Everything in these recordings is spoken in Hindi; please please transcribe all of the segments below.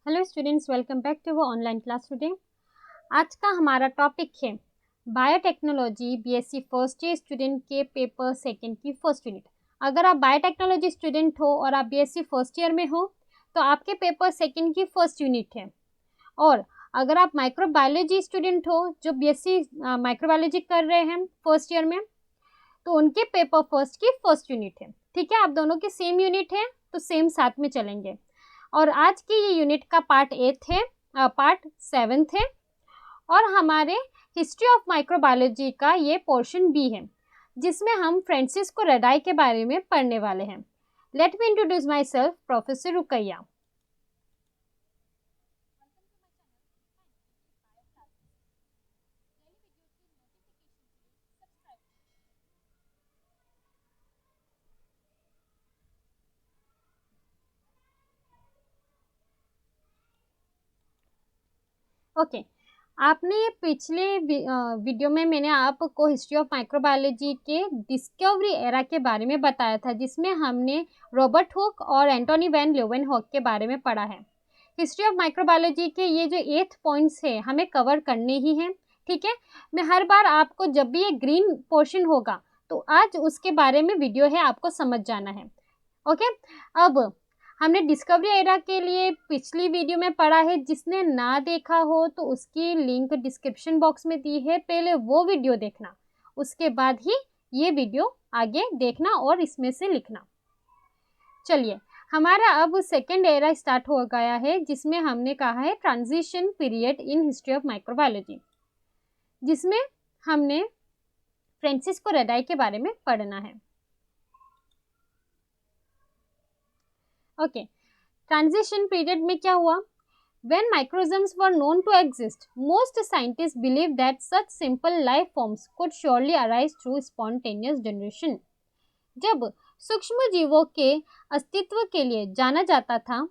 Hello students, welcome back to online class today. आज का हमारा टॉपिक है biotechnology BSc first year student के पेपर सेकंड की फर्स्ट यूनिट। अगर आप बायोटेक्नोलॉजी स्टूडेंट हो और आप बीएससी फर्स्ट ईयर में हो तो आपके पेपर सेकंड की फर्स्ट यूनिट है। और अगर आप माइक्रोबायोलॉजी स्टूडेंट हो जो बीएससी माइक्रोबायोलॉजी कर रहे हैं फर्स्ट ईयर में, तो उनके पेपर फर्स्ट की फर्स्ट यूनिट है। ठीक है, आप दोनों की सेम यूनिट है तो सेम साथ में चलेंगे। और आज की ये यूनिट का पार्ट 8 है, पार्ट 7 है और हमारे हिस्ट्री ऑफ माइक्रोबायोलॉजी का ये पोर्शन भी है जिसमें हम फ्रांसिस्को रेडाई के बारे में पढ़ने वाले हैं। Let me introduce myself, professor Rukaiya. Okay, आपने पिछले वीडियो में मैंने आपको हिस्ट्री ऑफ माइक्रोबायोलॉजी के डिस्कवरी एरा के बारे में बताया था जिसमें हमने रॉबर्ट हुक और एंटोनी वैन ल्यूवेनहॉक के बारे में पढ़ा है। हिस्ट्री ऑफ माइक्रोबायोलॉजी के ये जो 8 पॉइंट्स है हमें कवर करने ही हैं। ठीक है, मैं हर बार आपको जब भी ये ग्रीन पोर्शन होगा तो आज उसके बारे में वीडियो है, आपको समझ जाना है। ओके, अब हमने डिस्कवरी एरा के लिए पिछली वीडियो में पढ़ा है, जिसने ना देखा हो तो उसकी लिंक डिस्क्रिप्शन बॉक्स में दी है, पहले वो वीडियो देखना, उसके बाद ही ये वीडियो आगे देखना और इसमें से लिखना। चलिए, हमारा अब सेकेंड एरा स्टार्ट हो गया है जिसमें हमने कहा है transition period in history of microbiology, जिसमें हमने फ्रांसिस्को रेडाई के बारे में पढ़ना है। ओके, ट्रांजिशन पीरियड में क्या हुआ? When microorganisms were known to exist, most scientists believed that such simple life forms could surely arise through spontaneous generation. जब सूक्ष्म जीवों के अस्तित्व के लिए जाना जाता था,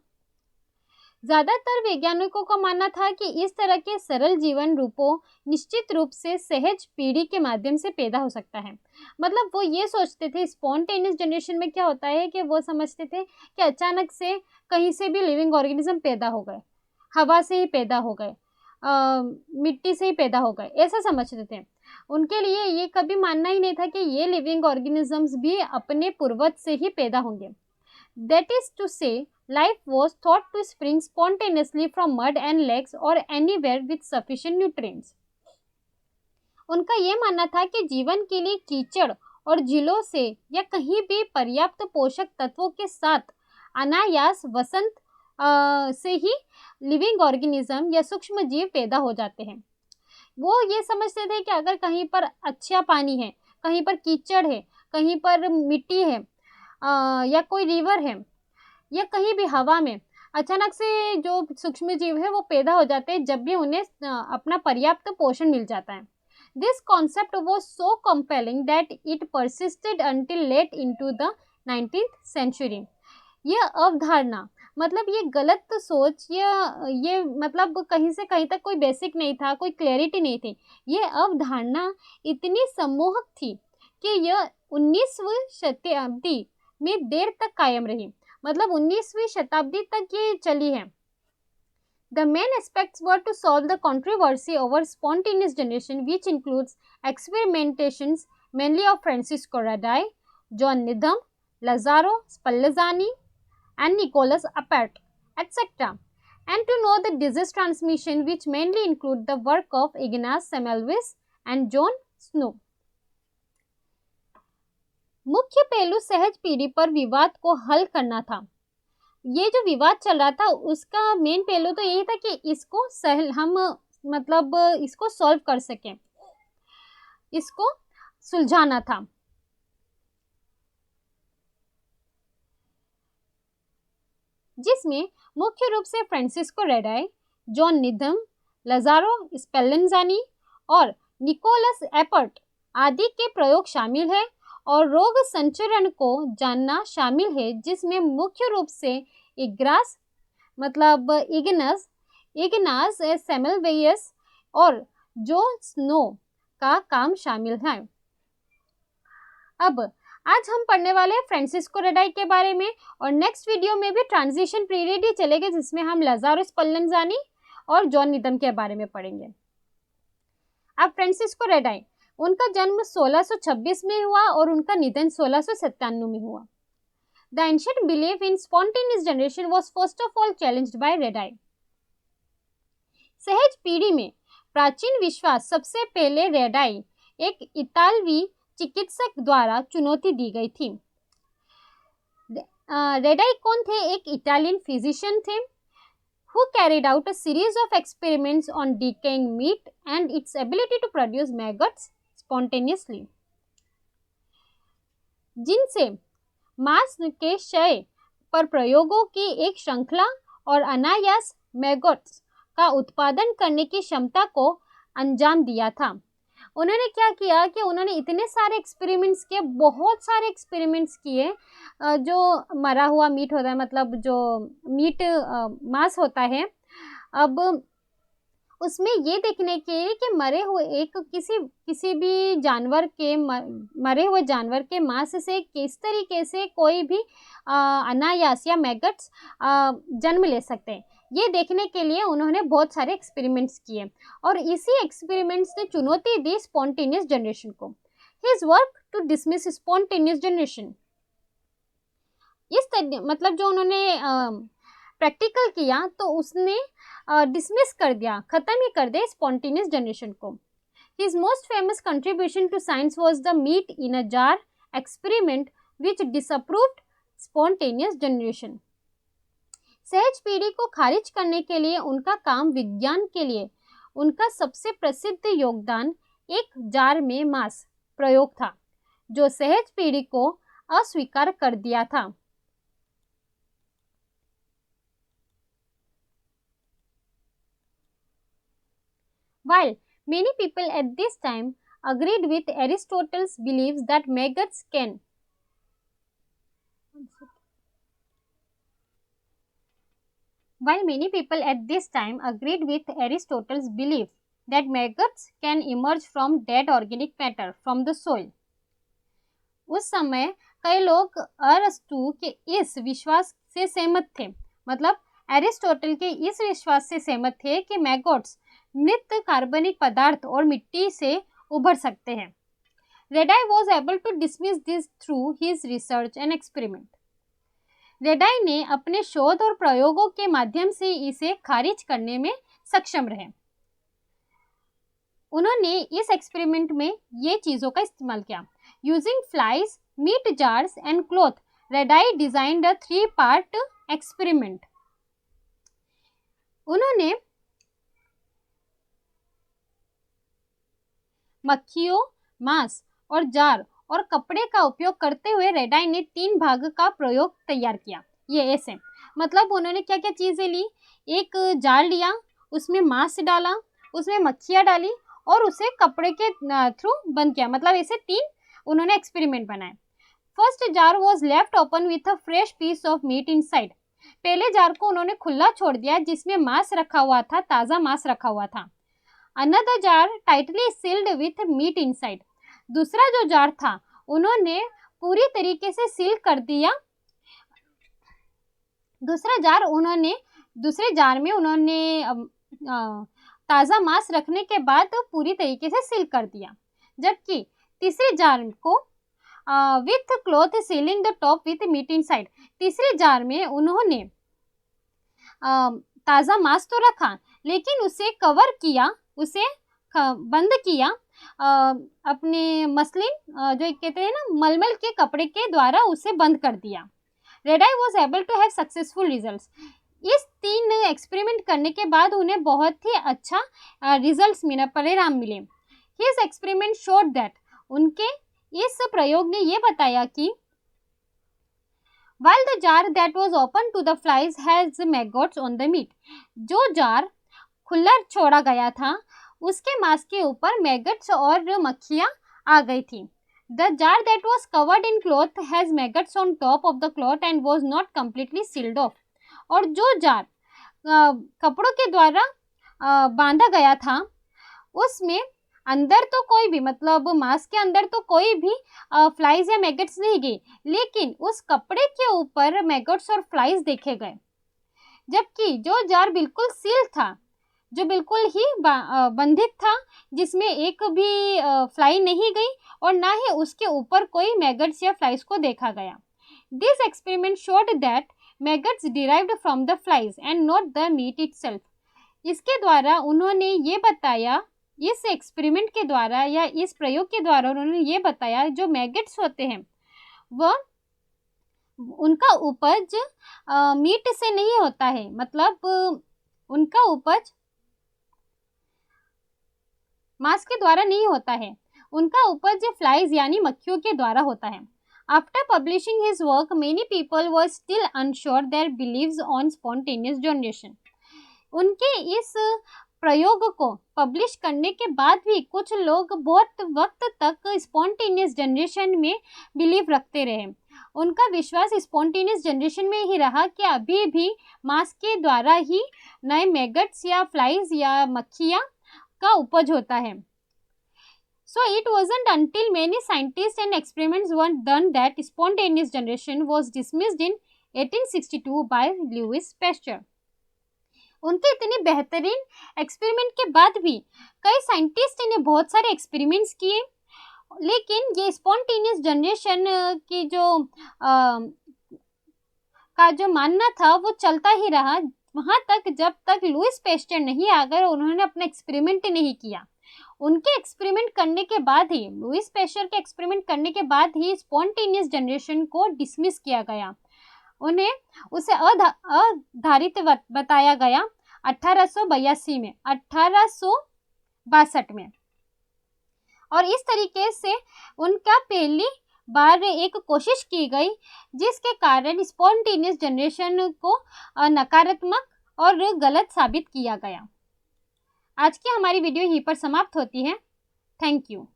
ज्यादातर वैज्ञानिकों का मानना था कि इस तरह के सरल जीवन रूपों निश्चित रूप से सहज पीढ़ी के माध्यम से पैदा हो सकता है। मतलब वो ये सोचते थे, स्पॉन्टेनियस जनरेशन में क्या होता है कि वो समझते थे कि अचानक से कहीं से भी लिविंग ऑर्गेनिज्म पैदा हो गए, हवा से ही पैदा हो गए, मिट्टी से ही पैदा हो गए, ऐसा समझते थे। उनके लिए ये कभी मानना ही नहीं था कि ये लिविंग ऑर्गेनिजम्स भी अपने पूर्वज से ही पैदा होंगे। That is to say life was thought to spring spontaneously from mud and legs or anywhere with sufficient nutrients. उनका ये मानना था कि जीवन के लिए कीचड़ और झीलों से या कहीं भी पर्याप्त पोषक तत्वों के साथ अनायास वसंत से ही लिविंग ऑर्गेनिज्म या सूक्ष्म जीव पैदा हो जाते हैं। वो ये समझते थे कि अगर कहीं पर अच्छा पानी है, कहीं पर कीचड़ है, कहीं पर मिट्टी है, या कोई रिवर है, या कहीं भी हवा में अचानक से जो सूक्ष्म जीव है वो पैदा हो जाते हैं जब भी उन्हें अपना पर्याप्त पोषण मिल जाता है। This concept was so compelling that it persisted until late into the 19th century. यह अवधारणा, मतलब ये गलत सोच, ये मतलब कहीं से कहीं तक कोई बेसिक नहीं था, कोई क्लैरिटी नहीं थी। ये अवधारणा इतनी सम्मोहक थी कि यह 19वीं शताब्दी में देर तक कायम रही, मतलब 19वीं शताब्दी तक ये चली है। The main aspects were to solve the controversy over spontaneous generation, which includes experimentations mainly of Francisco Radai, John Needham, Lazzaro Spallanzani, and Nicholas Appert, etc., and to know the disease transmission, which mainly include the work of Ignaz Semmelweis and John Snow. मुख्य पहलू सहज पीढ़ी पर विवाद को हल करना था। ये जो विवाद चल रहा था उसका मेन पहलू तो यही था कि इसको इसको सॉल्व कर सकें, इसको सुलझाना था। जिसमें मुख्य रूप से फ्रांसिस्को रेडाई, जॉन निधम, लजारो स्पेल्लेंजानी और निकोलस एपर्ट आदि के प्रयोग शामिल है और रोग संचरण को जानना शामिल है, जिसमें मुख्य रूप से इग्नास सेमेलवेयस और जो स्नो का काम शामिल है। अब आज हम पढ़ने वाले हैं फ्रांसिस्को रेडाई के बारे में, और नेक्स्ट वीडियो में भी ट्रांजिशन पीरियड ही चलेगा जिसमें हम लाज़ारो स्पल्लंजानी और जॉन नीदम के बारे में पढ़ेंगे। अब फ्रांसिस्को रेडाई, उनका जन्म 1626 में हुआ और उनका निधन 1697 में हुआ। The ancient belief in spontaneous generation was first of all challenged by Redi. सहज पीढ़ी में प्राचीन विश्वास सबसे पहले रेडाई, एक इतालवी चिकित्सक द्वारा चुनौती दी गई थी। रेडाई कौन थे? एक इटालियन फिजिशियन थे who carried out a series of experiments on decaying meat and its ability to produce maggots spontaneously, जिनसे मांस के क्षय पर प्रयोगों की एक श्रृंखला और अनायास मैगोट्स का उत्पादन करने की क्षमता को अंजाम दिया था। उन्होंने क्या किया कि उन्होंने इतने सारे एक्सपेरिमेंट्स किए, बहुत सारे एक्सपेरिमेंट्स किए। जो मरा हुआ मीट होता है, मतलब जो मीट मांस होता है, अब उसमें ये देखने के लिए कि मरे हुए एक किसी भी जानवर के मरे हुए जानवर के मांस से किस तरीके से कोई भी अनायास या मैगट्स जन्म ले सकते हैं, ये देखने के लिए उन्होंने बहुत सारे एक्सपेरिमेंट्स किए और इसी एक्सपेरिमेंट्स ने चुनौती दी स्पॉन्टेनियस जनरेशन को। His work to dismiss spontaneous generation, मतलब जो उन्होंने प्रैक्टिकल किया तो उसने डिसमिस कर दिया, खत्म ही कर दिया स्पॉन्टेनियस जनरेशन को। His most famous contribution to science was the meat in a jar experiment which disapproved spontaneous generation. सहज पीढ़ी को खारिज करने के लिए उनका काम विज्ञान के लिए उनका सबसे प्रसिद्ध योगदान एक जार में मांस प्रयोग था, जो सहज पीढ़ी को अस्वीकार कर दिया था। While many people at this time agreed with Aristotle's beliefs that maggots can emerge from dead organic matter from the soil, उस समय कई लोग अरस्तु के इस विश्वास से सहमत थे, मतलब एरिस्टोटल के इस विश्वास से सहमत थे कि मैगोट्स मृत कार्बनिक पदार्थ और मिट्टी से उभर सकते हैं। Redi was able to dismiss this through his research and experiment. Redi ने अपने शोध और प्रयोगों के माध्यम से इसे खारिज करने में सक्षम रहे। उन्होंने इस एक्सपेरिमेंट में ये चीज़ों का इस्तेमाल किया। Using flies, meat jars and cloth, Redi designed a 3-part experiment. उन्होंने मक्खियों, मांस और जार और कपड़े का उपयोग करते हुए रेडाई ने 3 भाग का प्रयोग तैयार किया। ये ऐसे, मतलब उन्होंने क्या क्या चीज़ें ली, एक जार लिया, उसमें मांस डाला, उसमें मक्खियाँ डाली और उसे कपड़े के थ्रू बंद किया, मतलब ऐसे 3 उन्होंने एक्सपेरिमेंट बनाए। First jar was left open with a fresh piece of meat inside. पहले जार को उन्होंने खुला छोड़ दिया जिसमें मांस रखा हुआ था, ताज़ा मांस रखा हुआ था। Another jar tightly sealed with meat inside. दूसरा जो जार था उन्होंने पूरी तरीके से सील कर दिया। दूसरे जार में उन्होंने ताज़ा मांस रखने के बाद पूरी तरीके से सील कर दिया, जबकि तीसरे जार को with cloth sealing the top with meat inside. तीसरे जार में उन्होंने ताज़ा मांस तो रखा लेकिन उसे कवर किया, उसे बंद किया अपने मसलिन जो कहते हैं ना, मलमल के कपड़े के द्वारा उसे बंद कर दिया। Redi was able to have successful results. इस 3 एक्सपेरिमेंट करने के बाद उन्हें बहुत ही अच्छा रिजल्ट्स मिला, परिणाम मिले। हिज एक्सपेरिमेंट शोड दैट, उनके इस प्रयोग ने ये बताया कि while the jar that was open to the flies has maggots on the meat, जो जार खुला छोड़ा गया था उसके मांस के ऊपर मैगट्स और मक्खियाँ आ गई थी। The jar that was covered in cloth has maggots on top of the cloth and was not completely sealed off, और जो जार कपड़ों के द्वारा बांधा गया था उसमें अंदर तो कोई भी, मतलब मास्क के अंदर तो कोई भी फ्लाइज या मैगट्स नहीं गई, लेकिन उस कपड़े के ऊपर मैगट्स और फ्लाइज देखे गए। जबकि जो जार बिल्कुल सील था, जो बिल्कुल ही बंधित था, जिसमें एक भी फ्लाई नहीं गई और ना ही उसके ऊपर कोई मैगट्स या फ्लाइज को देखा गया। This experiment showed that maggots derived from the flies and not the meat itself. इसके द्वारा उन्होंने ये बताया, इस एक्सपेरिमेंट के द्वारा या इस प्रयोग के द्वारा उन्होंने ये बताया, जो मैगट्स होते हैं वह उनका उपज मीट से नहीं होता है, मतलब उनका उपज मांस के द्वारा नहीं होता है, उनका उपज फ्लाइज यानी मक्खियों के द्वारा होता है। After publishing his work, many people were still unsure their beliefs on spontaneous generation. उनके इस प्रयोग को पब्लिश करने के बाद भी कुछ लोग बहुत वक्त तक स्पॉन्टेनियस जनरेशन में बिलीव रखते रहे। उनका विश्वास स्पॉन्टेनियस जनरेशन में ही रहा कि अभी भी मांस के द्वारा ही नए मैगट्स या फ्लाइज या मक्खियाँ का उपज होता है। So it wasn't until many scientists and experiments were done that spontaneous generation was dismissed in 1862 by Louis Pasteur. उनके इतने बेहतरीन एक्सपेरिमेंट के बाद भी कई साइंटिस्ट ने बहुत सारे एक्सपेरिमेंट्स किए, लेकिन ये स्पॉन्टेनियस जनरेशन की का जो मानना था वो चलता ही रहा वहाँ तक जब तक लुइस पेस्टर नहीं आ गए, उन्होंने अपना एक्सपेरिमेंट नहीं किया। उनके एक्सपेरिमेंट करने के बाद ही, लुइस पेस्टर के एक्सपेरिमेंट करने के बाद ही स्पॉन्टेनियस जनरेशन को डिसमिस किया गया, उन्हें उसे अधारित बताया गया 1862 में, 1862 में। और इस तरीके से उनका पहली बार एक कोशिश की गई जिसके कारण स्पॉन्टेनियस जनरेशन को नकारात्मक और गलत साबित किया गया। आज की हमारी वीडियो यहीं पर समाप्त होती है। Thank you.